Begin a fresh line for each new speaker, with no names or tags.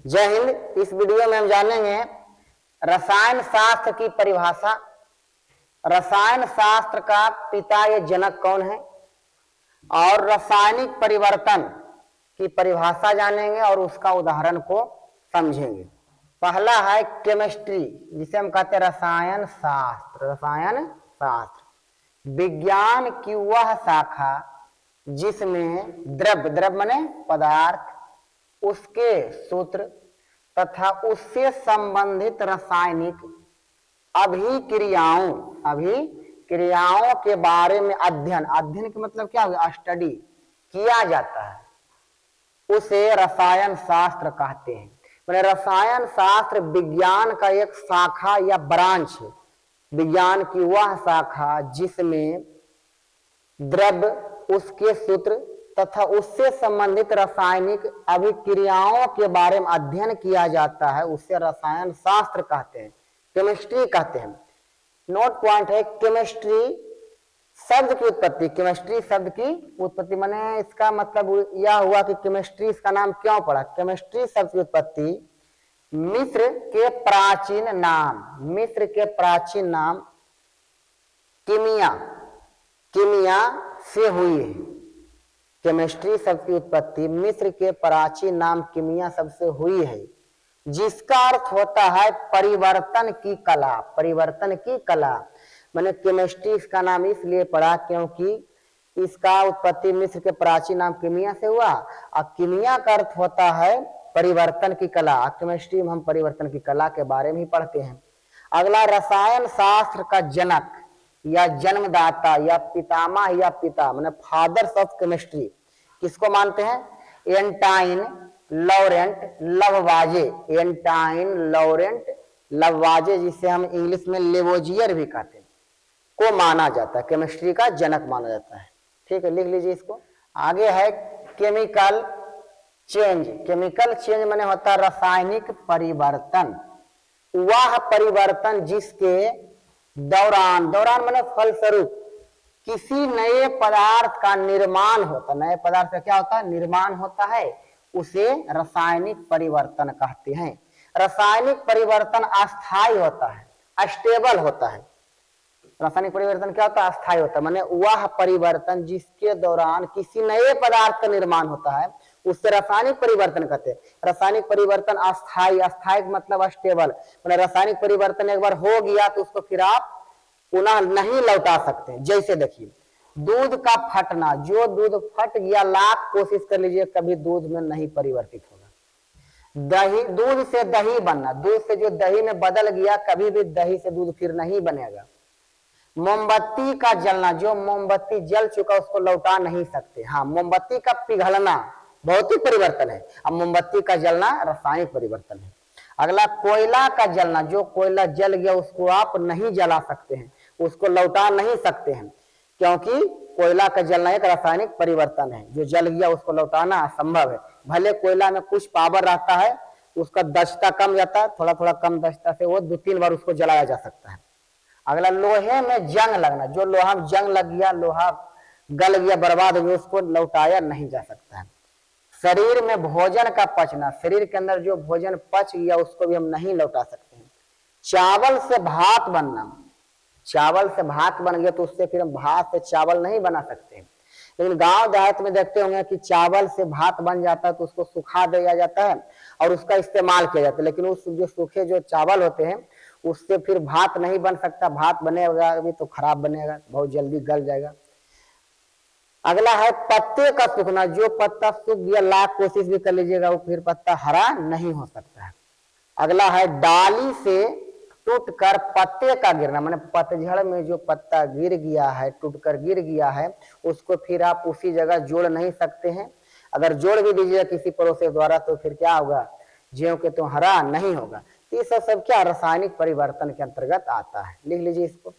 जय हिंद। इस वीडियो में हम जानेंगे रसायन शास्त्र की परिभाषा, रसायन शास्त्र का पिता या जनक कौन है, और रासायनिक परिवर्तन की परिभाषा जानेंगे और उसका उदाहरण को समझेंगे। पहला है केमिस्ट्री, जिसे हम कहते हैं रसायन शास्त्र। रसायन शास्त्र विज्ञान की वह शाखा जिसमें द्रव्य माने पदार्थ, उसके सूत्र तथा उससे संबंधित रासायनिक अभिक्रियाओं के बारे में अध्ययन के मतलब क्या हुआ, स्टडी किया जाता है, उसे रसायन शास्त्र कहते हैं। मैंने रसायन शास्त्र विज्ञान का एक शाखा या ब्रांच है, विज्ञान की वह शाखा जिसमें द्रव्य, उसके सूत्र तथा उससे संबंधित रासायनिक अभिक्रियाओं के बारे में अध्ययन किया जाता है, उसे रसायन शास्त्र कहते हैं, केमिस्ट्री कहते हैं। नोट पॉइंट है केमिस्ट्री शब्द की उत्पत्ति। केमिस्ट्री शब्द की उत्पत्ति माने इसका मतलब यह हुआ कि केमिस्ट्री इसका नाम क्यों पड़ा। केमिस्ट्री शब्द की उत्पत्ति मिस्र के प्राचीन नाम कीमिया से हुई है। केमिस्ट्री शब्द की उत्पत्ति मिस्र के प्राचीन नाम कीमिया शब्द से हुई है, जिसका अर्थ होता है परिवर्तन की कला। मैंने केमिस्ट्री इसका नाम इसलिए पड़ा क्योंकि इसका उत्पत्ति मिस्र के प्राचीन नाम कीमिया से हुआ, और कीमिया का अर्थ होता है परिवर्तन की कला। केमिस्ट्री में हम परिवर्तन की कला के बारे में ही पढ़ते हैं। अगला रसायन शास्त्र का जनक या जन्मदाता या पितामह या पिता माने फादर्स ऑफ केमिस्ट्री किसको मानते हैं? एंटाइन लॉरेंट लववाजे, जिसे हम इंग्लिश में लेवोजियर भी कहते हैं, को माना जाता है, केमिस्ट्री का जनक माना जाता है। ठीक है, लिख लीजिए इसको। आगे है केमिकल चेंज माने होता है रासायनिक परिवर्तन। वह परिवर्तन जिसके दौरान माने फलस्वरूप किसी नए पदार्थ का निर्माण होता, नए पदार्थ का क्या होता है? निर्माण होता है, उसे रासायनिक परिवर्तन कहते हैं। रासायनिक परिवर्तन अस्थायी होता है, अस्टेबल होता है। रासायनिक परिवर्तन क्या होता है? अस्थायी होता है, माने वह परिवर्तन जिसके दौरान किसी नए पदार्थ का निर्माण होता है, उससे रासायनिक परिवर्तन कहते हैं। रासायनिक परिवर्तन अस्थायी मतलब अस्टेबल, माने रासायनिक परिवर्तन एक बार हो गया तो उसको फिर आप पुनः नहीं लौटा सकते। जैसे देखिए दूध का फटना, जो दूध फट गया लाख कोशिश कर लीजिए कभी दूध में नहीं परिवर्तित होगा। दूध से दही बनना, दूध से जो दही में बदल गया कभी भी दही से दूध फिर नहीं बनेगा। मोमबत्ती का जलना, जो मोमबत्ती जल चुका उसको लौटा नहीं सकते। हाँ, मोमबत्ती का पिघलना भौतिक परिवर्तन है, अब मोमबत्ती का जलना रासायनिक परिवर्तन है। अगला कोयला का जलना, जो कोयला जल गया उसको आप नहीं जला सकते हैं, उसको लौटा नहीं सकते हैं, क्योंकि कोयला का जलना एक रासायनिक परिवर्तन है। जो जल गया उसको लौटाना असंभव है। भले कोयला में कुछ पावर रहता है, उसका दक्षता कम जाता है, थोड़ा कम दक्षता से वो 2-3 बार उसको जलाया जा सकता है। अगला लोहे में जंग लगना, जो लोहा में जंग लग गया, लोहा गल गया, बर्बाद हो गया, उसको लौटाया नहीं जा सकता है। शरीर में भोजन का पचना, शरीर के अंदर जो भोजन पच गया उसको भी हम नहीं लौटा सकते हैं। चावल से भात बनना, चावल से भात बन गया तो उससे फिर हम भात से चावल नहीं बना सकते। लेकिन गांव देहात में देखते होंगे कि चावल से भात बन जाता है तो उसको सुखा दिया जाता है और उसका इस्तेमाल किया जाता है, लेकिन उस जो सूखे जो चावल होते हैं उससे फिर भात नहीं बन सकता। भात बनेगा भी तो खराब बनेगा, बहुत जल्दी गल जाएगा। अगला है पत्ते का सूखना, जो पत्ता सूख गया लाख कोशिश भी कर लीजिएगा वो फिर पत्ता हरा नहीं हो सकता है। अगला है डाली से टूटकर पत्ते का गिरना, माने पतझड़ में जो पत्ता गिर गया है, टूटकर गिर गया है, उसको फिर आप उसी जगह जोड़ नहीं सकते हैं। अगर जोड़ भी दीजिएगा किसी प्रोसेस द्वारा तो फिर क्या होगा? ज्यों के तो हरा नहीं होगा। ये सब क्या रासायनिक परिवर्तन के अंतर्गत आता है। लिख लीजिए इसको।